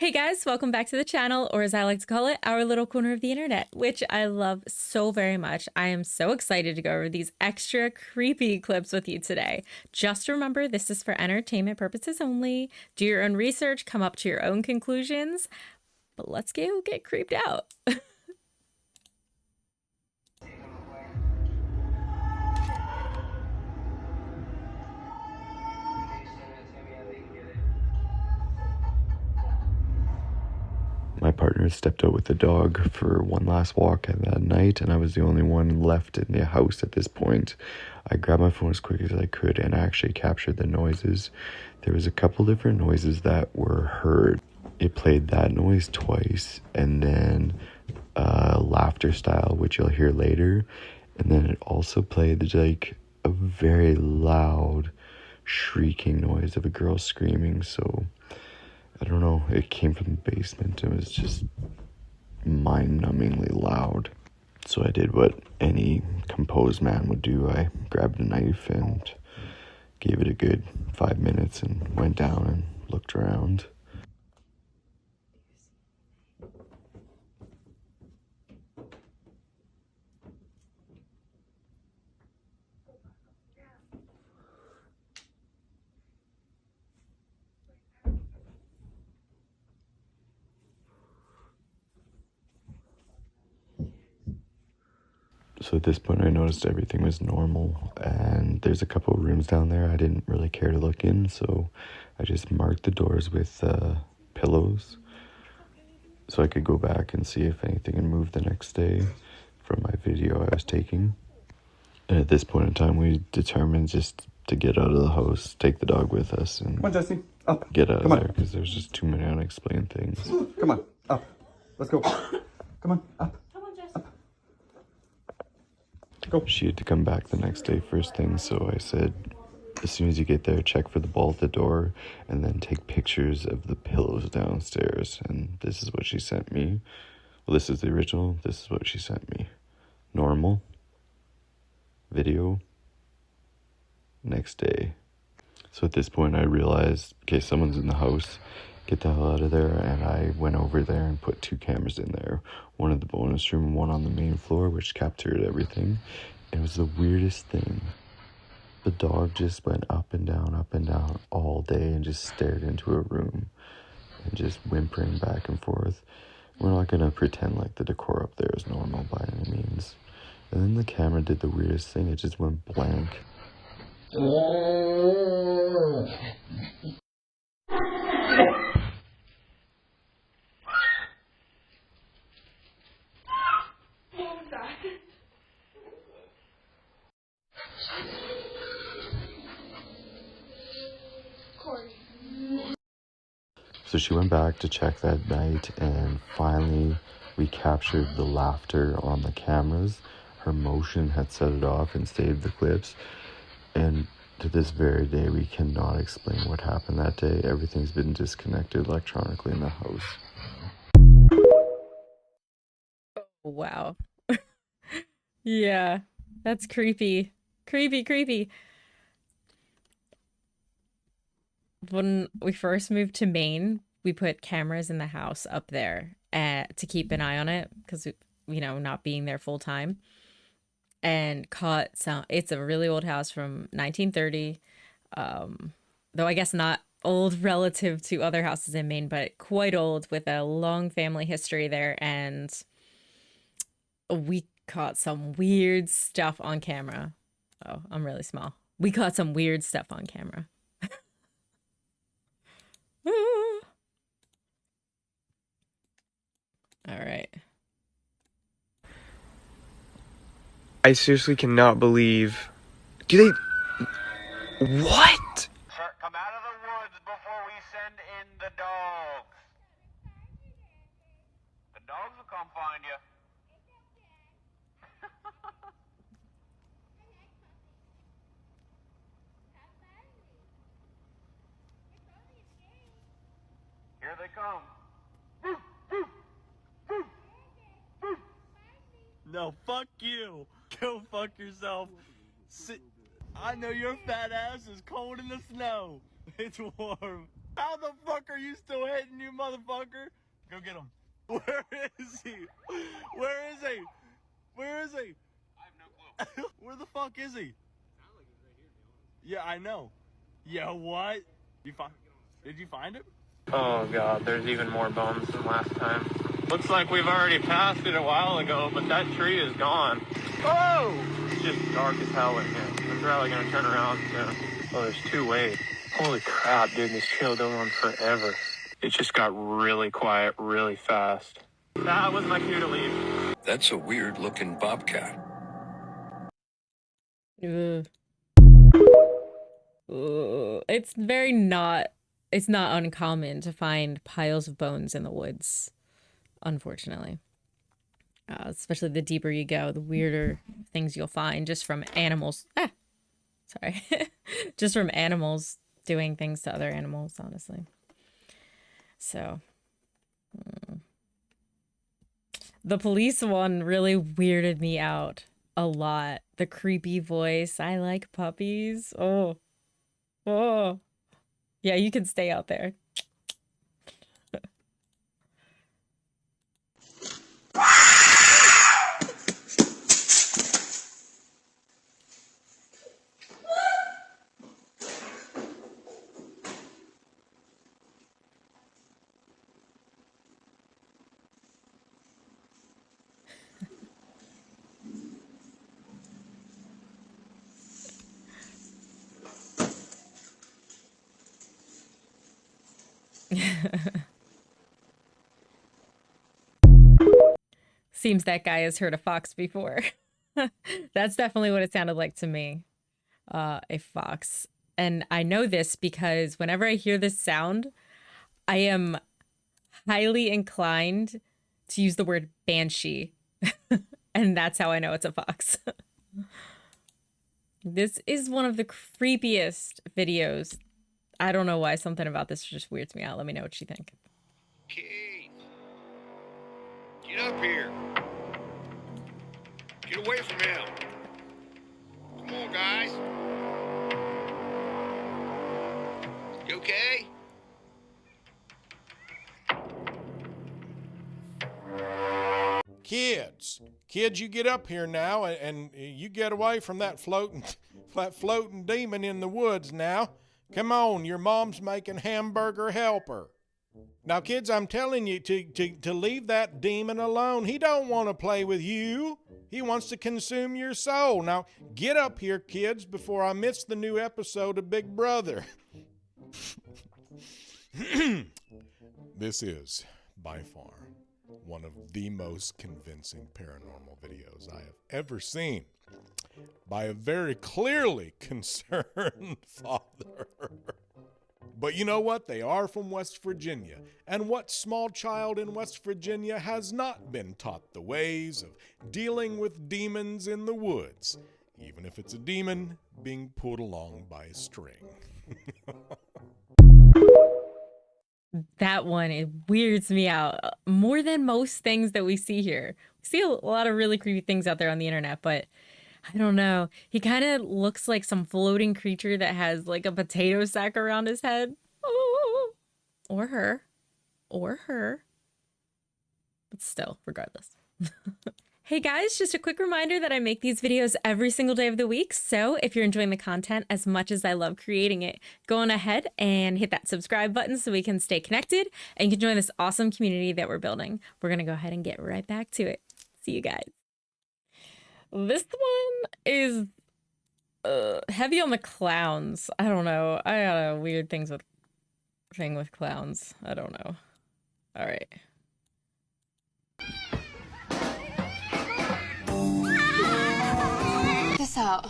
Hey guys, welcome back to the channel, or as I like to call it, our little corner of the internet, which I love so very much. I am so excited to go over these extra creepy clips with you today. Just remember, this is for entertainment purposes only. Do your own research, come up to your own conclusions, but let's go get creeped out. My partner stepped out with the dog for one last walk at that night, and I was the only one left in the house at this point. I grabbed my phone as quick as I could and actually captured the noises. There was a couple different noises that were heard. It played that noise twice, and then laughter style, which you'll hear later, and then it also played like a very loud shrieking noise of a girl screaming. So I don't know, it came from the basement. It was just mind-numbingly loud. So I did what any composed man would do. I grabbed a knife and gave it a good 5 minutes and went down and looked around. So at this point I noticed everything was normal, and there's a couple of rooms down there I didn't really care to look in, so I just marked the doors with pillows so I could go back and see if anything had moved the next day from my video I was taking. And at this point in time we determined just to get out of the house, take the dog with us, and come on, Jesse, up. Get out Come of on. there because there's just too many unexplained things. Come on, up. Let's go. Come on, up. Go. She had to come back the next day first thing, so I said, as soon as you get there, check for the ball at the door and then take pictures of the pillows downstairs. And this is what she sent me. Well, this is the original. This is what she sent me. Normal. Video. Next day. So at this point I realized, okay, someone's in the house. Get the hell out of there. And I went over there and put 2 cameras in there. One in the bonus room and one on the main floor, which captured everything. It was the weirdest thing. The dog just went up and down all day and just stared into a room and just whimpering back and forth. We're not going to pretend like the decor up there is normal by any means. And then the camera did the weirdest thing. It just went blank. So she went back to check that night, and finally we captured the laughter on the cameras. Her motion had set it off and saved the clips. And to this very day, we cannot explain what happened that day. Everything's been disconnected electronically in the house. Wow. Yeah, that's creepy. Creepy. When we first moved to Maine, we put cameras in the house up there to keep an eye on it because, you know, not being there full time, and caught some. It's a really old house from 1930, though I guess not old relative to other houses in Maine, but quite old with a long family history there. And we caught some weird stuff on camera. Oh, I'm really small. We caught some weird stuff on camera. All right. I seriously cannot believe. Do they? What? Sir, come out of the woods before we send in the dogs. The dogs will come find you. Here they come. No, fuck you. Go fuck yourself. I know your fat ass is cold in the snow. It's warm. How the fuck are you still hitting, you motherfucker? Go get him. Where is he? Where is he? Where is he? I have no clue. Where the fuck is he? Yeah, I know. Yeah, what? Did you find him? Oh god, there's even more bones than last time. Looks like we've already passed it a while ago, but that tree is gone. Oh! It's just dark as hell in here. I'm probably gonna turn around soon. Oh, there's 2 ways. Holy crap, dude, this trail goes on forever. It just got really quiet really fast. That was my cue to leave. That's a weird looking bobcat. Ugh. Ugh. It's not uncommon to find piles of bones in the woods, unfortunately. Especially the deeper you go, the weirder things you'll find just from animals. Sorry. Just from animals doing things to other animals, honestly. So, the police one really weirded me out a lot. The creepy voice. I like puppies. Oh. Yeah, you can stay out there. Seems that guy has heard a fox before. That's definitely what it sounded like to me. A fox. And I know this because whenever I hear this sound, I am highly inclined to use the word banshee. And that's how I know it's a fox. This is one of the creepiest videos. I don't know why something about this just weirds me out. Let me know what you think. Keith, get up here. Get away from him. Come on, guys. You okay? Kids, you get up here now, and you get away from that floating demon in the woods now. Come on, your mom's making hamburger helper. Now, kids, I'm telling you to leave that demon alone. He don't want to play with you. He wants to consume your soul. Now, get up here, kids, before I miss the new episode of Big Brother. This is, by far, one of the most convincing paranormal videos I have ever seen by a very clearly concerned father. But you know what? They are from West Virginia. And what small child in West Virginia has not been taught the ways of dealing with demons in the woods, even if it's a demon being pulled along by a string? That one, it weirds me out more than most things that we see here. We see a lot of really creepy things out there on the internet, but I don't know. He kind of looks like some floating creature that has like a potato sack around his head. Oh. Or her. But still, regardless. Hey guys, just a quick reminder that I make these videos every single day of the week. So if you're enjoying the content as much as I love creating it, go on ahead and hit that subscribe button so we can stay connected and you can join this awesome community that we're building. We're going to go ahead and get right back to it. See you guys. This one is heavy on the clowns. I don't know. I got a weird thing with clowns. I don't know. All right. This out.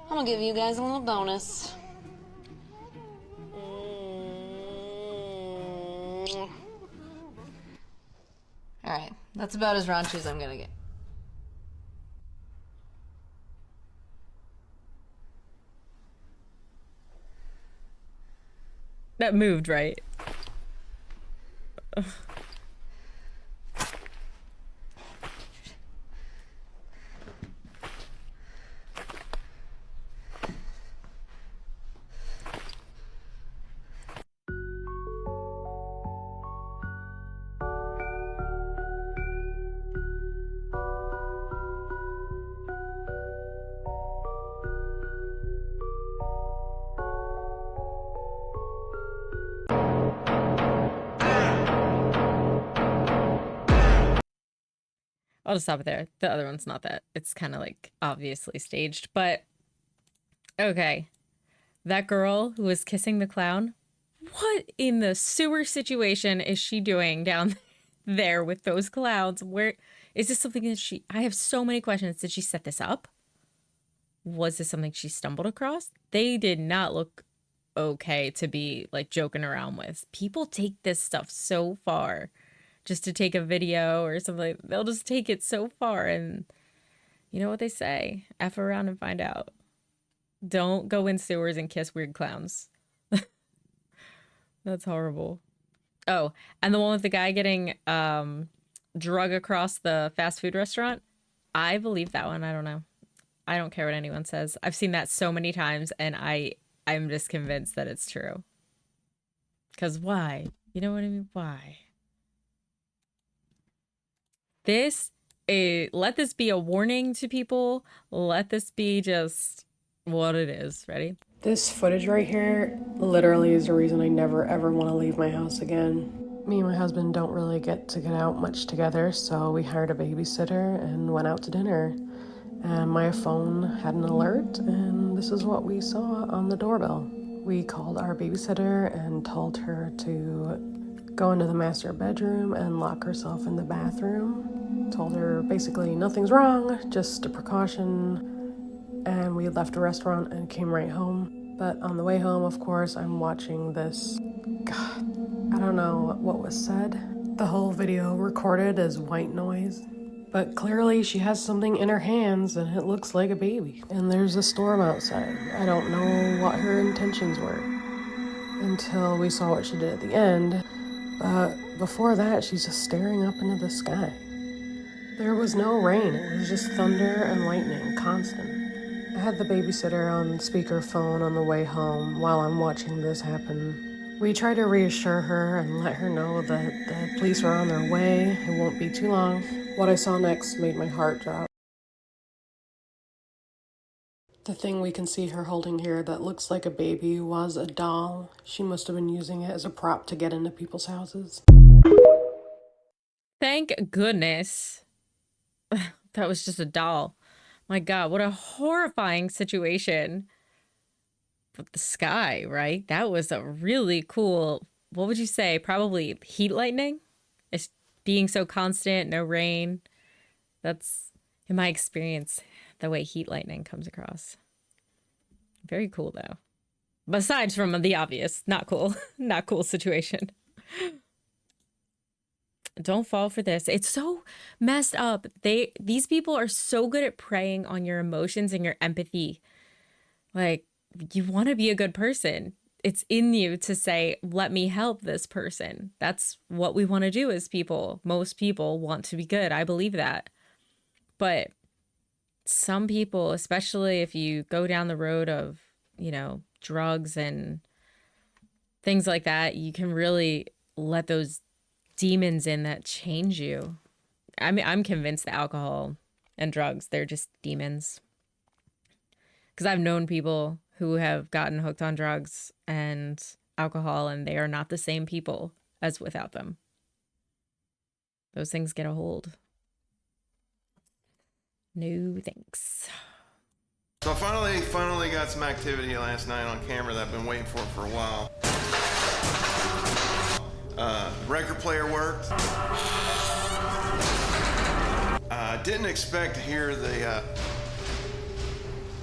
I'm gonna give you guys a little bonus. Alright, that's about as raunchy as I'm gonna get. That moved, right? I'll just stop it there. The other one's not that. It's kind of like obviously staged, but okay. That girl who was kissing the clown, what in the sewer situation is she doing down there with those clowns? Where is this something that I have so many questions. Did she set this up? Was this something she stumbled across? They did not look okay to be like joking around with. People take this stuff so far just to take a video or something. They'll just take it so far, and you know what they say, F around and find out. Don't go in sewers and kiss weird clowns. That's horrible. Oh, and the one with the guy getting drug across the fast food restaurant, I believe that one. I don't know. I don't care what anyone says. I've seen that so many times, and I'm just convinced that it's true. Because why? You know what I mean? Why? Let this be a warning to people. Let this be just what it is. Ready? This footage right here literally is the reason I never ever want to leave my house again. Me and my husband don't really get out much together, so we hired a babysitter and went out to dinner. And my phone had an alert, and this is what we saw on the doorbell. We called our babysitter and told her to go into the master bedroom and lock herself in the bathroom. Told her basically nothing's wrong, just a precaution. And we left the restaurant and came right home. But on the way home, of course, I'm watching this. God, I don't know what was said. The whole video recorded as white noise. But clearly she has something in her hands and it looks like a baby. And there's a storm outside. I don't know what her intentions were until we saw what she did at the end. But before that, she's just staring up into the sky. There was no rain. It was just thunder and lightning, constant. I had the babysitter on speakerphone on the way home while I'm watching this happen. We tried to reassure her and let her know that the police are on their way. It won't be too long. What I saw next made my heart drop. The thing we can see her holding here that looks like a baby was a doll. She must have been using it as a prop to get into people's houses. Thank goodness. That was just a doll. My God, what a horrifying situation. But the sky, right? That was a really cool, what would you say? Probably heat lightning? It's being so constant, no rain. That's, in my experience, the way heat lightning comes across. Very cool, though. Besides from the obvious, not cool. Not cool situation. Don't fall for this. It's so messed up. These people are so good at preying on your emotions and your empathy. Like, you want to be a good person. It's in you to say, let me help this person. That's what we want to do as people. Most people want to be good. I believe that. But some people, especially if you go down the road of, you know, drugs and things like that, you can really let those demons in that change you. I mean, I'm convinced that alcohol and drugs, they're just demons. Because I've known people who have gotten hooked on drugs and alcohol, and they are not the same people as without them. Those things get a hold. No thanks. So I finally got some activity last night on camera that I've been waiting for a while. Record player worked. Didn't expect to hear the,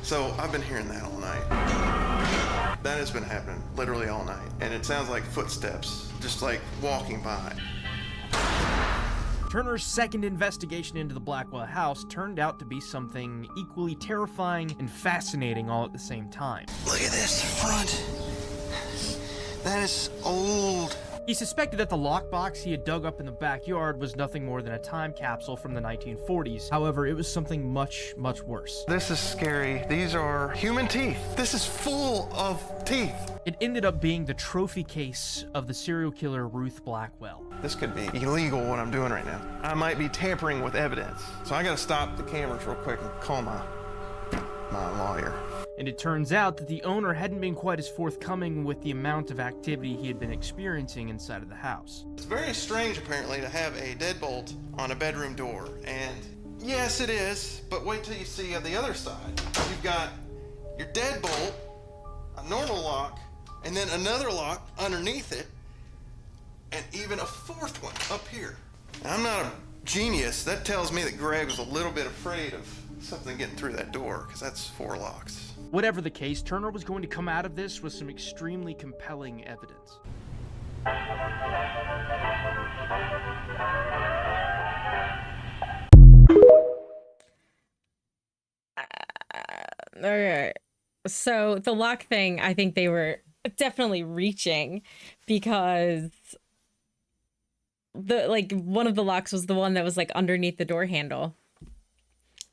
so I've been hearing that all night. That has been happening literally all night. And it sounds like footsteps, just like walking by. Turner's second investigation into the Blackwell House turned out to be something equally terrifying and fascinating all at the same time. Look at this front. That is old. He suspected that the lockbox he had dug up in the backyard was nothing more than a time capsule from the 1940s. However, it was something much, much worse. This is scary. These are human teeth. This is full of teeth. It ended up being the trophy case of the serial killer Ruth Blackwell. This could be illegal what I'm doing right now. I might be tampering with evidence. So I gotta stop the cameras real quick and call my lawyer. And it turns out that the owner hadn't been quite as forthcoming with the amount of activity he had been experiencing inside of the house. It's very strange, apparently, to have a deadbolt on a bedroom door, and Yes, it is, but wait till you see on the other side. You've got your deadbolt, a normal lock, and then another lock underneath it, and even a fourth one up here. Now, I'm not a genius. That tells me that Greg was a little bit afraid of something getting through that door, because that's 4 locks. Whatever the case, Turner was going to come out of this with some extremely compelling evidence. Okay. So the lock thing, I think they were definitely reaching, because one of the locks was the one that was like underneath the door handle.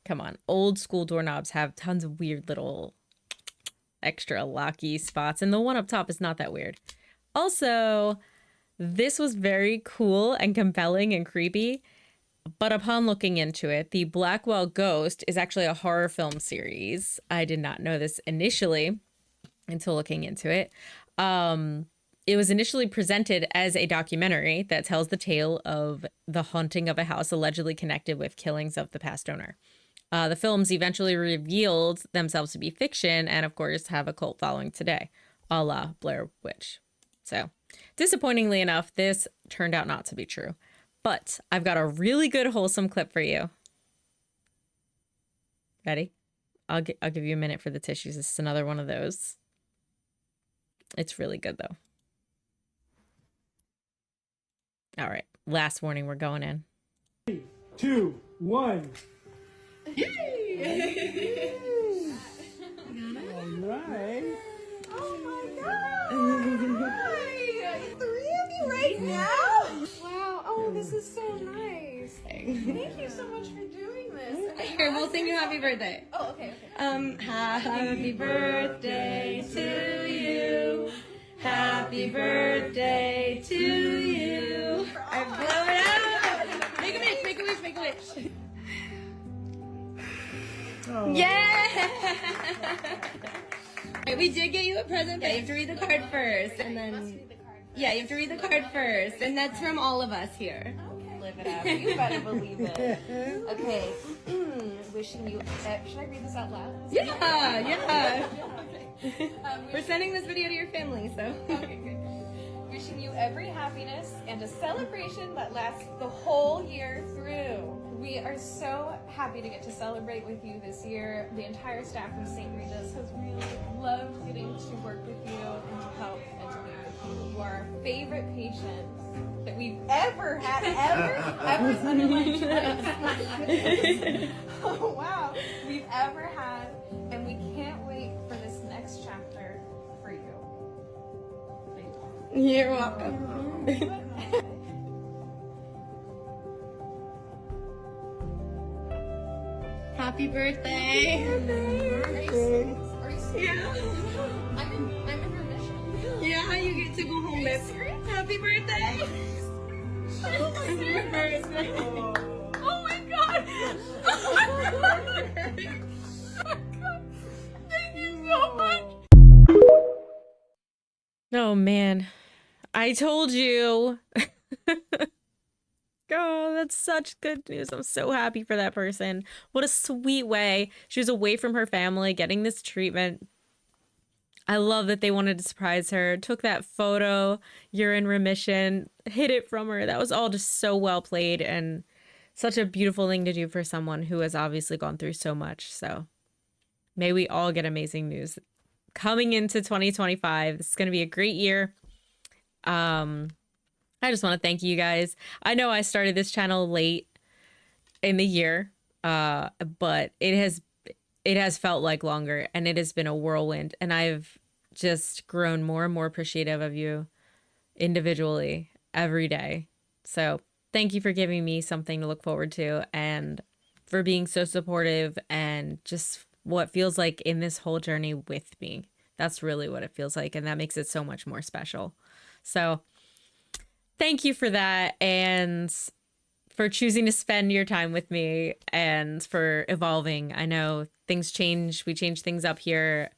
Come on, old school doorknobs have tons of weird little extra locky spots, and the one up top is not that weird. Also, this was very cool and compelling and creepy, but upon looking into it, the Blackwell Ghost is actually a horror film series. I did not know this initially until looking into it. It was initially presented as a documentary that tells the tale of the haunting of a house allegedly connected with killings of the past owner. The films eventually revealed themselves to be fiction and, of course, have a cult following today, a la Blair Witch. So, disappointingly enough, this turned out not to be true. But I've got a really good wholesome clip for you. Ready? I'll give you a minute for the tissues. This is another one of those. It's really good, though. All right. Last warning. We're going in. 3, 2, 1. Yay! All right. Oh my god! Hi! 3 of you right now? Wow, oh, this is so nice. Thank you so much for doing this. Here, we'll sing you happy birthday. Oh, okay. Happy birthday to you. Happy birthday to you. I blow it out. Make a wish, make a wish, make a wish. Oh. Yeah! Right, we did get you a present, but you have to read the card first, and then yeah, you have to read the card first, and that's from all of us here. Okay. Live it up. You better believe it. Okay. Wishing you. Should I read this out loud? Yeah, yeah. Okay. We're sending this video to your family, so. Okay, good. Wishing you every happiness and a celebration that lasts the whole year through. We are so happy to get to celebrate with you this year. The entire staff of St. Rita's has really loved getting to work with you and to help and to be with you. You are our favorite patients that we've ever had, ever is underlined twice. Oh wow, we've ever had, and we can't wait for this next chapter for you. You're welcome. Happy birthday! Are you serious? Yeah. I'm in remission. Yeah, you get to go home with. Happy birthday! Happy birthday! Oh my god! Oh my god! Thank you so much! Oh, man. I told you. Oh, that's such good news. I'm so happy for that person. What a sweet way. She was away from her family, getting this treatment. I love that they wanted to surprise her. Took that photo. You're in remission. Hid it from her. That was all just so well played and such a beautiful thing to do for someone who has obviously gone through so much. So may we all get amazing news coming into 2025. This is going to be a great year. I just want to thank you guys. I know I started this channel late in the year, but it has felt like longer, and it has been a whirlwind, and I've just grown more and more appreciative of you individually every day. So thank you for giving me something to look forward to, and for being so supportive, and just what feels like in this whole journey with me. That's really what it feels like, and that makes it so much more special. So thank you for that, and for choosing to spend your time with me, and for evolving. I know things change. We change things up here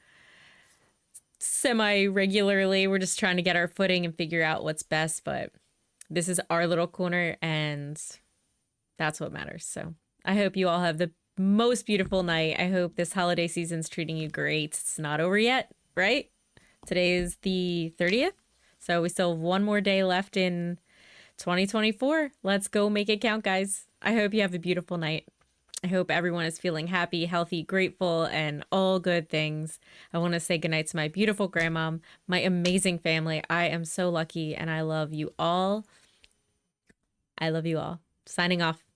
semi-regularly. We're just trying to get our footing and figure out what's best, but this is our little corner, and that's what matters. So I hope you all have the most beautiful night. I hope this holiday season's treating you great. It's not over yet, right? Today is the 30th. So we still have one more day left in 2024. Let's go make it count, guys. I hope you have a beautiful night. I hope everyone is feeling happy, healthy, grateful, and all good things. I want to say goodnight to my beautiful grandmom, my amazing family. I am so lucky and I love you all. I love you all. Signing off.